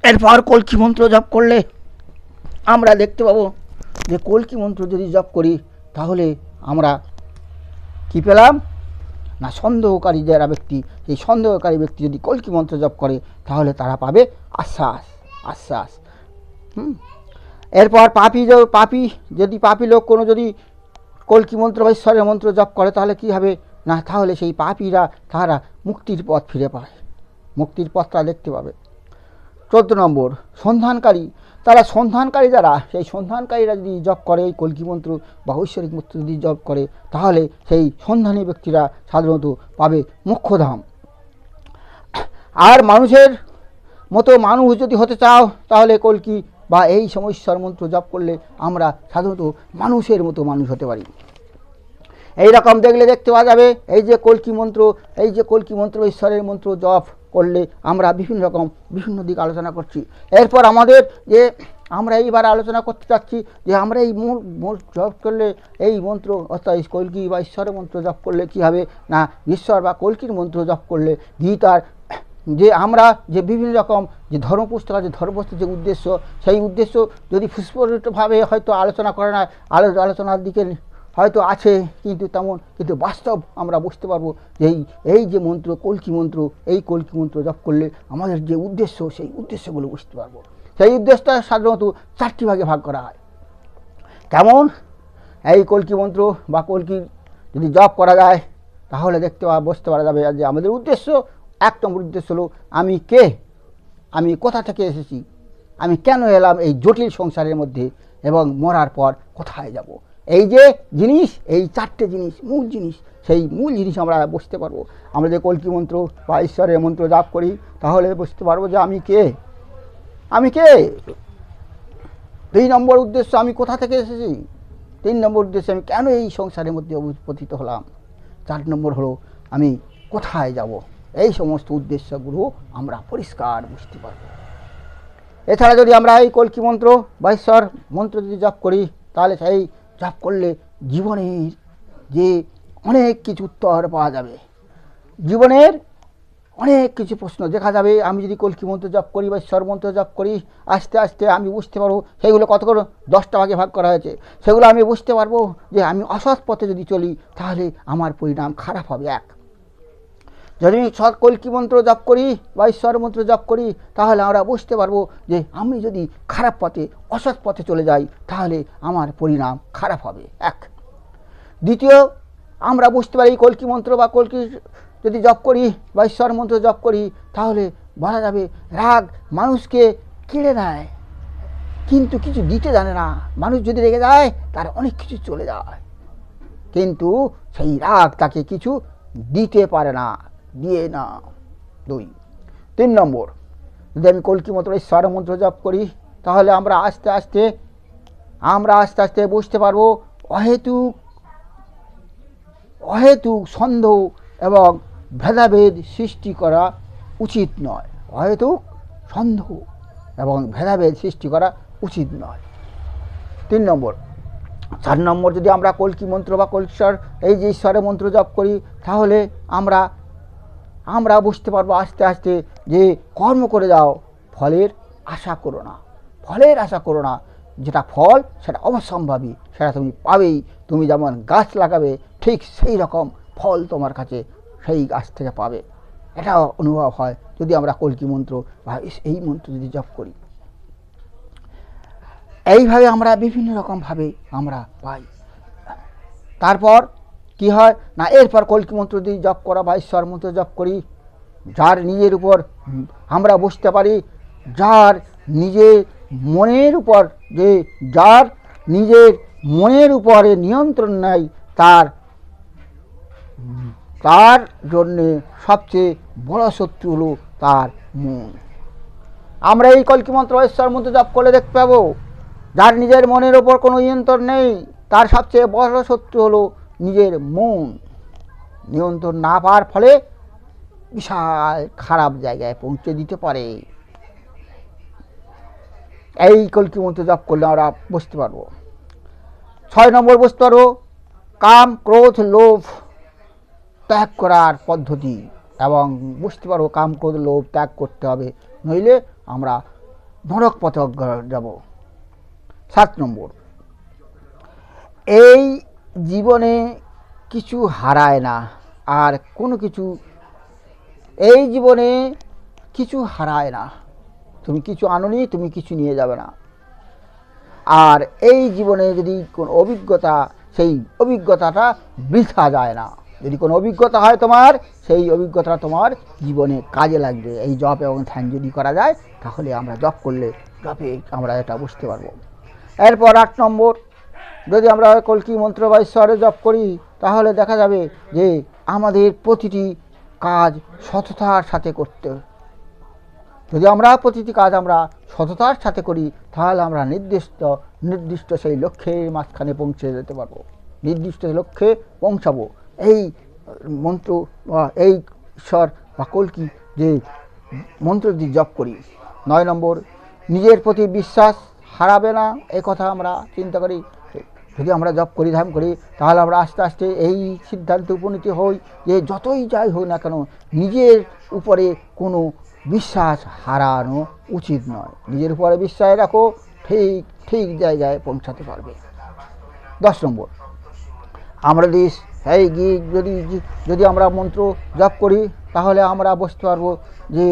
এরপর কল্কি মন্ত্র জপ করলে আমরা দেখতে পাবো যে কল্কি মন্ত্র যদি জপ করি তাহলে আমরা কি পেলাম না, সন্দেহকারী যারা ব্যক্তি, সেই সন্দেহকারী ব্যক্তি যদি কল্কি মন্ত্র জপ করে তাহলে তারা পাবে আশ্বাস আশ্বাস। এরপর পাপী লোক কোনো যদি কল্কি মন্ত্র বা ঈশ্বরের মন্ত্র জপ করে তাহলে কি হবে না, তাহলে সেই পাপীরা তারা মুক্তির পথ ফিরে পায়, মুক্তির পথটা দেখতে পাবে। 14 নম্বর, সন্ধানকারী যারা, সেই সন্ধানকারীরা যদি জপ করে এই কল্কি মন্ত্র বা ঐশ্বরিক মন্ত্র যদি জপ করে তাহলে সেই সন্ধানী ব্যক্তিরা সাধারণত পাবে মোক্ষধাম। আর মানুষের মতো মানুষ যদি হতে চাও তাহলে কল্কি বা এই সমস্যার মন্ত্র জপ করলে আমরা সাধারণত মানুষের মতো মানুষ হতে পারি। এই রকম দেখতে পাওয়া যাবে এই যে কল্কি মন্ত্র ঈশ্বরের মন্ত্র জপ করলে আমরা বিভিন্ন দিক আলোচনা করছি। এরপর আমাদের যে আমরা এইবার আলোচনা করতে চাচ্ছি যে আমরা এই মূল জপ করলে এই মন্ত্র অর্থাৎ কল্কি বা ঈশ্বরের মন্ত্র জপ করলে কি হবে না, ঈশ্বর বা কল্কির মন্ত্র জপ করলে গীতার যে আমরা যে বিভিন্ন রকম যে ধর্মপুস্তক আছে, ধর্মপুস্তক যে উদ্দেশ্য, সেই উদ্দেশ্য যদি সুস্পষ্টভাবে হয়তো আলোচনা করে না, আলোচনার দিকে হয়তো আছে, কিন্তু বাস্তব আমরা বুঝতে পারবো যে এই যে মন্ত্র কল্কি মন্ত্র, এই কল্কি মন্ত্র জপ করলে আমাদের যে উদ্দেশ্য, সেই উদ্দেশ্যগুলো বুঝতে পারবো। সেই উদ্দেশ্যটা সাধারণত 4টি ভাগে ভাগ করা হয়। কেমন? এই কল্কি মন্ত্র বা কল্কি যদি জপ করা যায় তাহলে বুঝতে পারা যাবে যে আমাদের উদ্দেশ্য, 1 নম্বর উদ্দেশ্য হলো আমি কে, আমি কোথা থেকে এসেছি, আমি কেন এলাম এই জটিল সংসারের মধ্যে, এবং মরার পর কোথায় যাব। এই যে জিনিস, এই 4টে জিনিস, মূল জিনিস, সেই মূল জিনিস আমরা বুঝতে পারবো। আমরা যে কল্কি মন্ত্র বা ঈশ্বরের মন্ত্র জপ করি তাহলে বুঝতে পারবো যে আমি কে। 2 নম্বর উদ্দেশ্য আমি কোথা থেকে এসেছি। 3 নম্বর উদ্দেশ্য আমি কেন এই সংসারের মধ্যে পতিত হলাম। 4 নম্বর হলো আমি কোথায় যাব। এই সমস্ত উদ্দেশ্যগুলো আমরা পরিষ্কার বুঝতে পারব। এছাড়া যদি আমরা এই কল্কি মন্ত্র বা ঈশ্বর মন্ত্র যদি জপ করি তাহলে সেই জপ করলে জীবনের যে অনেক কিছু উত্তর পাওয়া যাবে, জীবনের অনেক কিছু প্রশ্ন দেখা যাবে। আমি যদি কল্কি মন্ত্র জপ করি বা ঈশ্বর মন্ত্র জপ করি, আস্তে আস্তে আমি বুঝতে পারবো সেইগুলো কত করে 10টা ভাগে ভাগ করা হয়েছে। সেগুলো আমি বুঝতে পারবো যে আমি অসৎ পথে যদি চলি তাহলে আমার পরিণাম খারাপ হবে। যদি আমি কল্কি মন্ত্র জপ করি বা ঈশ্বর মন্ত্র জপ করি তাহলে আমরা বুঝতে পারবো যে আমি যদি খারাপ পথে, অসৎ পথে চলে যাই তাহলে আমার পরিণাম খারাপ হবে। 1 দ্বিতীয়, আমরা বুঝতে পারি কল্কি মন্ত্র বা কল্কি যদি জপ করি বা ঈশ্বর মন্ত্র জপ করি তাহলে বলা যাবে রাগ মানুষকে কেড়ে নেয় কিন্তু কিছু দিতে জানে না। মানুষ যদি রেগে যায় তার অনেক কিছু চলে যায়, কিন্তু সেই রাগ তাকে কিছু দিতে পারে না, দিয়ে না। 3 নম্বর, যদি আমি কল্কি মন্ত্র ঈশ্বর মন্ত্র জপ করি তাহলে আমরা আস্তে আস্তে বুঝতে পারবো অহেতুক সন্দেহ এবং ভেদাভেদ সৃষ্টি করা উচিত নয়। অহেতুক সন্দেহ এবং ভেদাভেদ সৃষ্টি করা উচিত নয়। 3 নম্বর। 4 নম্বর, যদি আমরা কল্কি মন্ত্র বা কল্কিশ্বর এই যে ঈশ্বরের মন্ত্র জপ করি তাহলে আমরা বুঝতে পারবো আস্তে আস্তে যে কর্ম করে যাও, ফলের আশা করো না। যেটা ফল সেটা অবশ্যম্ভাবী, সেটা তুমি পাবেই। তুমি যেমন গাছ লাগাবে ঠিক সেই রকম ফল তোমার কাছে সেই গাছ থেকে পাবে। এটা অনুভব হয় যদি আমরা কল্কি মন্ত্র বা এই মন্ত্র যদি জপ করি। এইভাবে আমরা বিভিন্ন রকমভাবে আমরা পাই। তারপর কি হয় না, এরপর কল্কি মন্ত্র যদি জপ করা বা ঈশ্বর মন্ত্র জপ করি, যার নিজের উপর আমরা বুঝতে পারি, যার নিজের মনের উপরে নিয়ন্ত্রণ নাই, তার জন্যে সবচেয়ে বড় শত্রু হলো তার মন। আমরা এই কল্কি মন্ত্র ঈশ্বর মন্ত্র জপ করলে দেখতে পাবো যার নিজের মনের ওপর কোনো নিয়ন্ত্রণ নেই, তার সবচেয়ে বড় শত্রু হলো নিজের মন। নিয়ন্ত্রণ না পাওয়ার ফলে বিশাল খারাপ জায়গায় পৌঁছে দিতে পারে। এই কল্কি মন্ত্র জপ করলে আমরা বুঝতে পারবো। 6 নম্বর বুঝতে পারবো কাম ক্রোধ লোভ ত্যাগ করার পদ্ধতি, এবং বুঝতে পারবো কাম ক্রোধ লোভ ত্যাগ করতে হবে, নইলে আমরা নরক পথে যাব। 7 নম্বর, এই জীবনে কিছু হারায় না, আর কোনো কিছু এই জীবনে কিছু হারায় না। তুমি কিছু আনোনি, তুমি কিছু নিয়ে যাবে না। আর এই জীবনে যদি কোনো অভিজ্ঞতা, সেই অভিজ্ঞতাটা বৃথা যায় না। যদি কোনো অভিজ্ঞতা হয় তোমার, সেই অভিজ্ঞতা তোমার জীবনে কাজে লাগবে। এই জপ এবং ধ্যান যদি করা যায়, তাহলে আমরা জপ করলে জপে আমরা এটা বুঝতে পারবো। এরপর 8 নম্বর, যদি আমরা কল্কি মন্ত্র বা ঈশ্বরে জপ করি, তাহলে দেখা যাবে যে আমাদের প্রতিটি কাজ সততার সাথে করতে। যদি আমরা প্রতিটি কাজ আমরা সততার সাথে করি, তাহলে আমরা নির্দিষ্ট সেই লক্ষ্যের মাঝখানে পৌঁছে যেতে পারবো, নির্দিষ্ট লক্ষ্যে পৌঁছাবো। এই মন্ত্র বা এই ঈশ্বর বা কল্কি যে মন্ত্র যদি জপ করি। 9 নম্বর, নিজের প্রতি বিশ্বাস হারাবে না, এই কথা আমরা চিন্তা করি। যদি আমরা জপ করি, ধ্যান করি, তাহলে আমরা আস্তে আস্তে এই সিদ্ধান্তে উপনীত হই যে যতই যাই হোক না কেন, নিজের উপরে কোনো বিশ্বাস হারানো উচিত নয়। নিজের উপরে বিশ্বাস রাখো, ঠিক ঠিক জায়গায় পৌঁছাতে পারবে। 10 নম্বর, আমরা যদি আমরা মন্ত্র জপ করি, তাহলে আমরা বুঝতে পারবো যে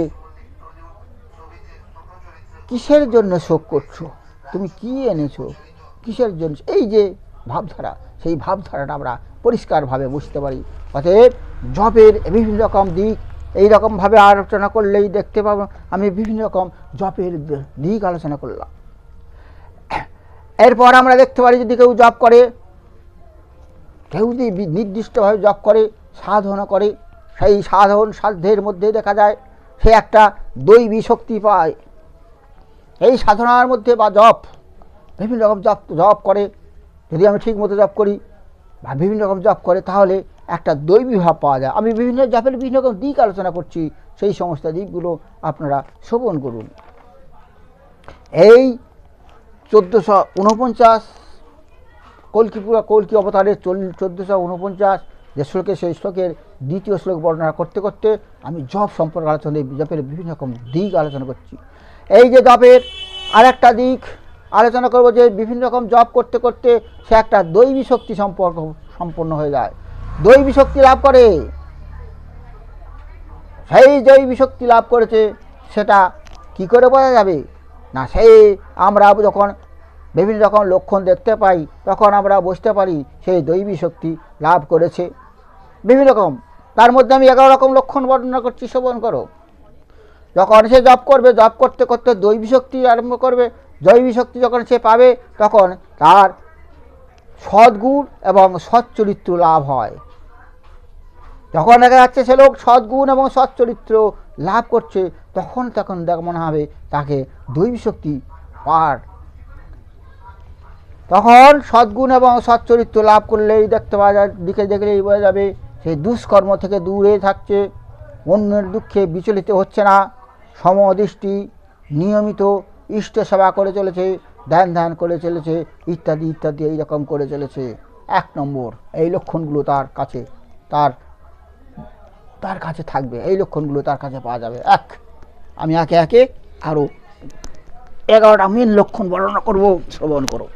কিসের জন্য শোক করছো, তুমি কি এনেছো, কিসের জন্য। এই যে ভাবধারা, সেই ভাবধারাটা আমরা পরিষ্কারভাবে বুঝতে পারি। অতএব জপের বিভিন্ন রকম দিক এই রকমভাবে আলোচনা করলেই দেখতে পাবো। আমি বিভিন্ন রকম জপের দিক আলোচনা করলাম। এরপর আমরা দেখতে পারি, যদি কেউ জপ করে, কেউ যদি নির্দিষ্টভাবে জপ করে, সাধনা করে, সেই সাধ্যের মধ্যে দেখা যায় সে একটা দৈবী শক্তি পায়। এই সাধনার মধ্যে বা জপ, বিভিন্ন রকম জপ করে, যদি আমি ঠিক মতো জপ করি বা বিভিন্ন রকম জপ করে, তাহলে একটা দৈবী ভাব পাওয়া যায়। আমি বিভিন্ন জপের বিভিন্ন রকম দিক আলোচনা করছি, সেই সমস্ত দিকগুলো আপনারা শ্রবণ করুন। এই 1449 কল্কি অবতারের 1449 যে শ্লোকে, সেই শ্লোকের দ্বিতীয় শ্লোক বর্ণনা করতে করতে আমি জপ সম্পর্কে আলোচনা, জপের বিভিন্ন রকম দিক আলোচনা করছি। এই যে জপের আরেকটা দিক আলোচনা করব, যে বিভিন্ন রকম জপ করতে করতে সে একটা দৈবী শক্তি সম্পন্ন হয়ে যায়, দৈবী শক্তি লাভ করে। সেই দৈবী শক্তি লাভ করেছে, সেটা কি করে বোঝা যাবে না, সেই আমরা যখন বিভিন্ন রকম লক্ষণ দেখতে পাই, তখন আমরা বুঝতে পারি সেই দৈবী শক্তি লাভ করেছে। বিভিন্ন রকম, তার মধ্যে আমি 11 রকম লক্ষণ বর্ণনা করছি, শ্রবণ করো। যখন সে জপ করবে, জপ করতে করতে দৈবী শক্তি আরম্ভ করবে। দৈবী শক্তি যখন সে পাবে, তখন তার সদ্গুণ এবং সচ্চরিত্র লাভ হয়। যখন দেখা যাচ্ছে সে লোক সদ্গুণ এবং সচ্চরিত্র লাভ করছে, তখন মনে হবে তাকে দৈবী শক্তি পার। তখন সদ্গুণ এবং সচ্চরিত্র লাভ করলেই দেখতে পাওয়া যায়, দেখলেই বোঝা যাবে সেই দুষ্কর্ম থেকে দূরে থাকছে, অন্যের দুঃখে বিচলিত হচ্ছে না, সমদৃষ্টি, নিয়মিত ইষ্ট সেবা করে চলেছে, ধ্যান করে চলেছে, ইত্যাদি ইত্যাদি এইরকম করে চলেছে। 1 নম্বর, এই লক্ষণগুলো তার কাছে থাকবে, এই লক্ষণগুলো তার কাছে পাওয়া যাবে। আমি একে একে আরও 11টা মেন লক্ষণ বর্ণনা করব, শ্রবণ করো।